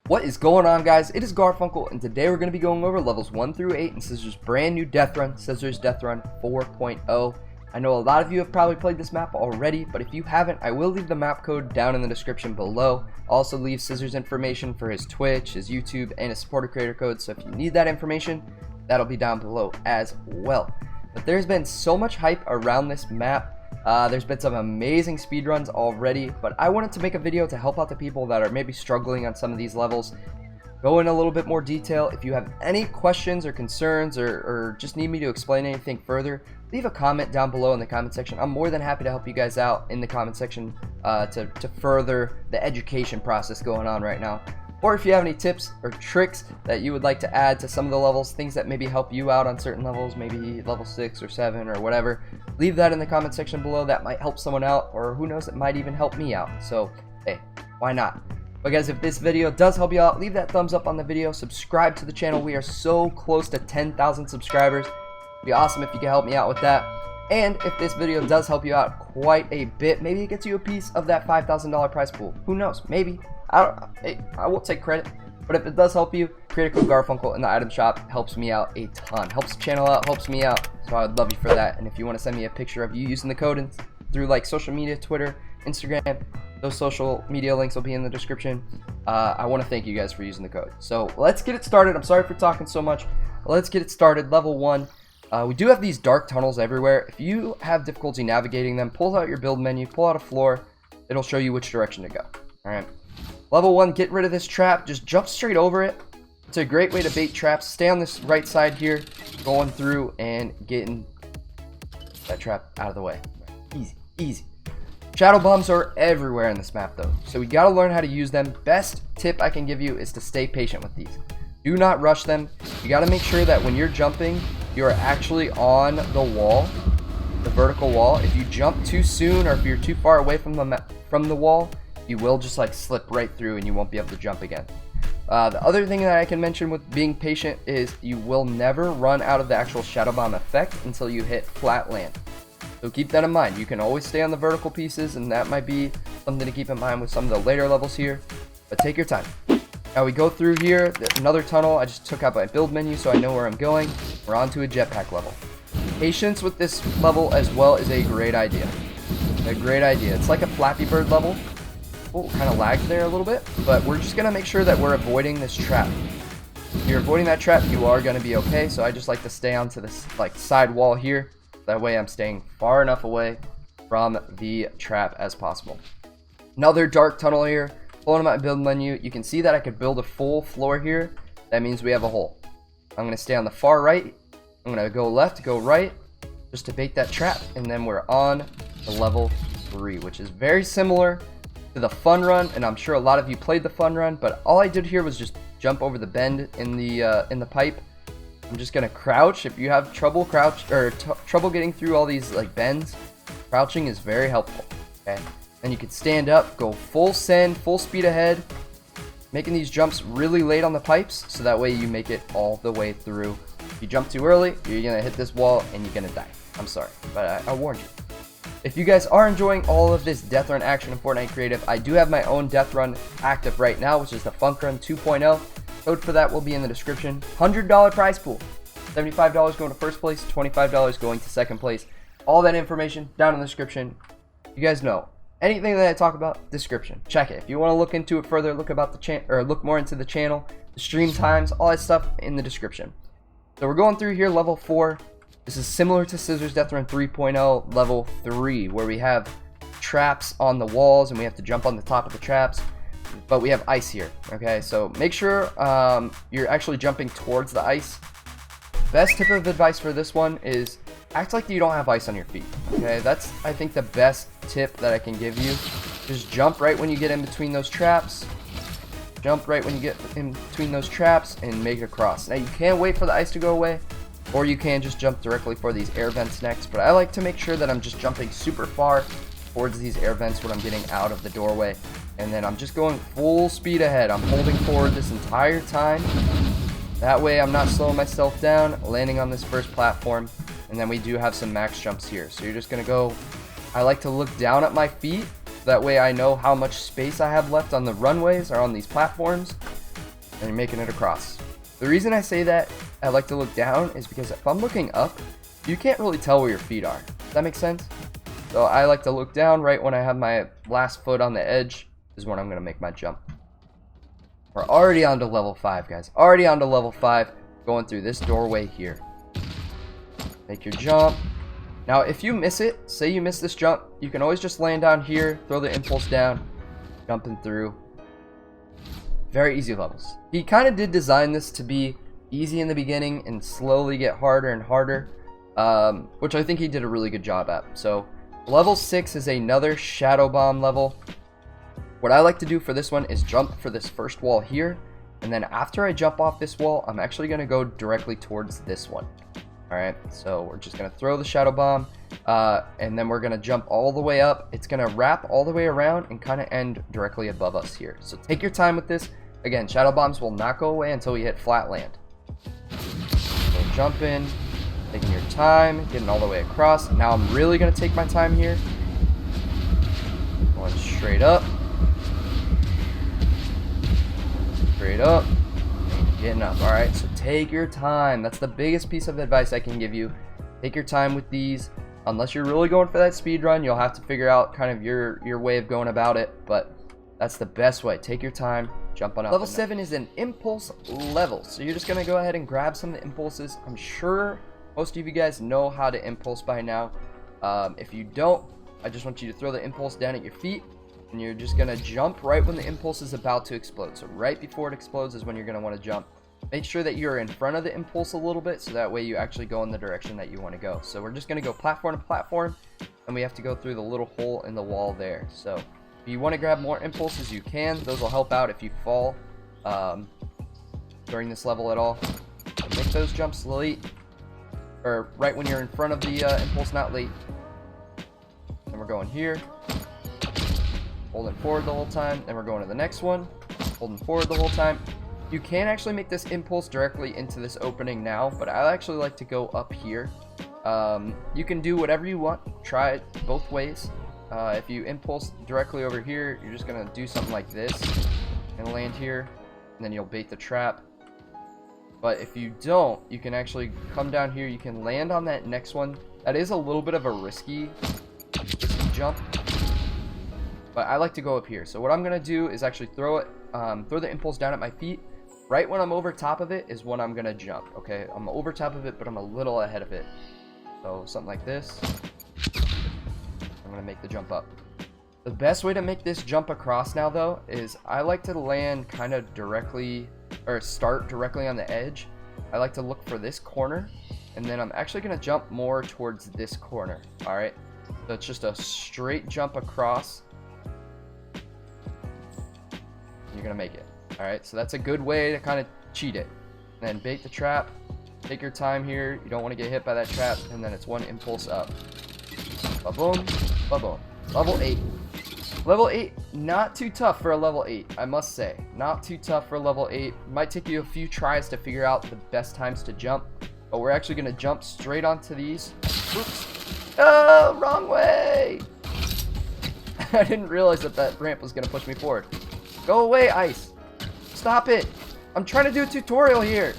What is going on, guys? It is GARF, and today we're going to be going over levels 1 through 8 in Cizzor's brand new death run, Cizzorz Deathrun 4.0. I know a lot of you have probably played this map already, but if you haven't, I will leave the map code down in the description below. I'll also leave Cizzor's information for his Twitch, his YouTube, and his supporter creator code, so if you need that information, that'll be down below as well. But there's been so much hype around this map. There's been some amazing speedruns already, but I wanted to make a video to help out the people that are maybe struggling on some of these levels. Go in a little bit more detail. If you have any questions or concerns or just need me to explain anything further, leave a comment down below in the comment section. I'm more than happy to help you guys out in the comment section to further the education process going on right now. Or if you have any tips or tricks that you would like to add to some of the levels, things that maybe help you out on certain levels, maybe level 6 or 7 or whatever, leave that in the comment section below. That might help someone out, or who knows, it might even help me out. So, hey, why not? But guys, if this video does help you out, leave that thumbs up on the video, subscribe to the channel. We are so close to 10,000 subscribers. It'd be awesome if you could help me out with that. And if this video does help you out quite a bit, maybe it gets you a piece of that $5,000 prize pool. Who knows? Maybe. I won't take credit, but if it does help you, create a code GARF in the item shop. Helps me out a ton. Helps the channel out, helps me out. So I would love you for that. And if you want to send me a picture of you using the code and through like social media, Twitter, Instagram, those social media links will be in the description. I want to thank you guys for using the code. So let's get it started. I'm sorry for talking so much. Let's get it started. Level 1. We do have these dark tunnels everywhere. If you have difficulty navigating them, pull out your build menu, pull out a floor. It'll show you which direction to go. All right. Level 1, get rid of this trap. Just jump straight over it. It's a great way to bait traps. Stay on this right side here, going through and getting that trap out of the way. Easy, easy. Shadow bombs are everywhere in this map though, so we gotta learn how to use them. Best tip I can give you is to stay patient with these. Do not rush them. You gotta make sure that when you're jumping, you're actually on the wall, the vertical wall. If you jump too soon, or if you're too far away from the wall, you will just like slip right through and you won't be able to jump again. The other thing that I can mention with being patient is you will never run out of the actual shadow bomb effect until you hit flat land. So keep that in mind. You can always stay on the vertical pieces, and that might be something to keep in mind with some of the later levels here, but take your time. Now we go through here, another tunnel. I just took out my build menu so I know where I'm going. We're on to a jetpack level. Patience with this level as well is a great idea. A great idea. It's like a Flappy Bird level. Oh, kind of lagged there a little bit, but we're just gonna make sure that we're avoiding this trap. If you're avoiding that trap, you are gonna be okay. So I just like to stay onto this like side wall here. That way I'm staying far enough away from the trap as possible. Another dark tunnel here. Pulling my build menu, you can see that I could build a full floor here. That means we have a hole. I'm gonna stay on the far right. I'm gonna go left, go right, just to bait that trap, and then we're on to level 3, which is very similar to the fun run, and I'm sure a lot of you played the fun run, but all I did here was just jump over the bend in the pipe. I'm just gonna crouch. If you have trouble trouble getting through all these like bends, crouching is very helpful. Okay, then you can stand up, go full send, full speed ahead, making these jumps really late on the pipes, so that way you make it all the way through. If you jump too early, you're gonna hit this wall and you're gonna die. I'm sorry, but I warned you. If you guys are enjoying all of this death run action in Fortnite Creative, I do have my own death run active right now, which is the Funk Run 2.0. Code for that will be in the description. $100 prize pool. $75 going to first place, $25 going to second place. All that information down in the description. You guys know anything that I talk about, description. Check it. If you want to look into it further, look more into the channel, the stream times, all that stuff in the description. So we're going through here, level 4. This is similar to Cizzorz Deathrun 3.0 level 3, where we have traps on the walls and we have to jump on the top of the traps, but we have ice here. Okay, so make sure you're actually jumping towards the ice. Best tip of advice for this one is act like you don't have ice on your feet. Okay, that's I think the best tip that I can give you. Just jump right when you get in between those traps. Jump right when you get in between those traps and make it across. Now you can wait for the ice to go away, or you can just jump directly for these air vents next, but I like to make sure that I'm just jumping super far towards these air vents when I'm getting out of the doorway, and then I'm just going full speed ahead. I'm holding forward this entire time. That way I'm not slowing myself down, landing on this first platform, and then we do have some max jumps here. So you're just gonna go, I like to look down at my feet, that way I know how much space I have left on the runways or on these platforms, and you're making it across. The reason I say that I like to look down is because if I'm looking up, you can't really tell where your feet are. Does that make sense? So I like to look down right when I have my last foot on the edge is when I'm going to make my jump. We're already on to level 5, guys. Already on to level 5, going through this doorway here. Make your jump. Now, if you miss it, say you miss this jump, you can always just land down here, throw the impulse down, jumping through. Very easy levels. He kind of did design this to be easy in the beginning and slowly get harder and harder, which I think he did a really good job at. So, level 6 is another shadow bomb level. What I like to do for this one is jump for this first wall here, and then after I jump off this wall, I'm actually going to go directly towards this one. Alright, so we're just going to throw the shadow bomb, and then we're going to jump all the way up. It's going to wrap all the way around and kind of end directly above us here. So take your time with this. Again, shadow bombs will not go away until we hit flat land. So jump in, taking your time, getting all the way across. Now I'm really going to take my time here. Going straight up. Straight up. Getting up. Alright, so take your time. That's the biggest piece of advice I can give you. Take your time with these. Unless you're really going for that speed run, you'll have to figure out kind of your way of going about it, but that's the best way. Take your time, jump on up. Level 7 is an impulse level, so you're just going to go ahead and grab some of the impulses. I'm sure most of you guys know how to impulse by now. If you don't, I just want you to throw the impulse down at your feet, and you're just going to jump right when the impulse is about to explode. So right before it explodes is when you're going to want to jump. Make sure that you're in front of the impulse a little bit, so that way you actually go in the direction that you want to go. So we're just going to go platform to platform, and we have to go through the little hole in the wall there. So if you want to grab more impulses, you can. Those will help out if you fall during this level at all. So make those jumps late, or right when you're in front of the impulse, not late. And we're going here, holding forward the whole time. Then we're going to the next one, holding forward the whole time. You can actually make this impulse directly into this opening now, but I actually like to go up here. You can do whatever you want. Try it both ways. If you impulse directly over here, you're just going to do something like this and land here, and then you'll bait the trap. But if you don't, you can actually come down here. You can land on that next one. That is a little bit of a risky jump, but I like to go up here. So what I'm going to do is actually throw the impulse down at my feet. Right when I'm over top of it is when I'm going to jump, okay? I'm over top of it, but I'm a little ahead of it. So something like this. I'm going to make the jump up. The best way to make this jump across now, though, is I like to land kind of directly, or start directly on the edge. I like to look for this corner, and then I'm actually going to jump more towards this corner, alright? So it's just a straight jump across. You're going to make it. Alright, so that's a good way to kind of cheat it. And then bait the trap. Take your time here. You don't want to get hit by that trap. And then it's one impulse up. Ba-boom. Ba-boom. Level 8. Level 8, not too tough for a level 8, I must say. Not too tough for a level 8. Might take you a few tries to figure out the best times to jump. But we're actually going to jump straight onto these. Oops. Oh, wrong way! I didn't realize that ramp was going to push me forward. Go away, ice. Stop it. I'm trying to do a tutorial here.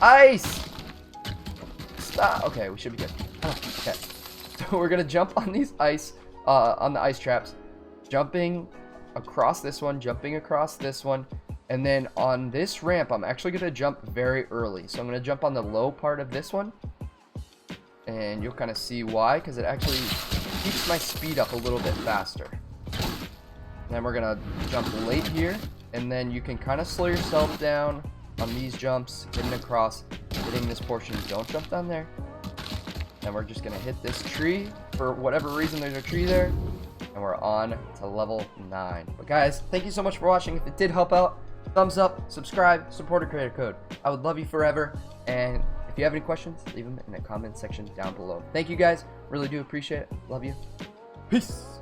Ice. Stop. Okay, we should be good. Okay. So we're going to jump on these ice, on the ice traps. Jumping across this one, jumping across this one. And then on this ramp, I'm actually going to jump very early. So I'm going to jump on the low part of this one. And you'll kind of see why, because it actually keeps my speed up a little bit faster. Then we're going to jump late here. And then you can kind of slow yourself down on these jumps, getting across, hitting this portion. Don't jump down there. And we're just going to hit this tree. For whatever reason, there's a tree there. And we're on to level 9. But guys, thank you so much for watching. If it did help out, thumbs up, subscribe, support a creator code. I would love you forever. And if you have any questions, leave them in the comment section down below. Thank you guys. Really do appreciate it. Love you. Peace.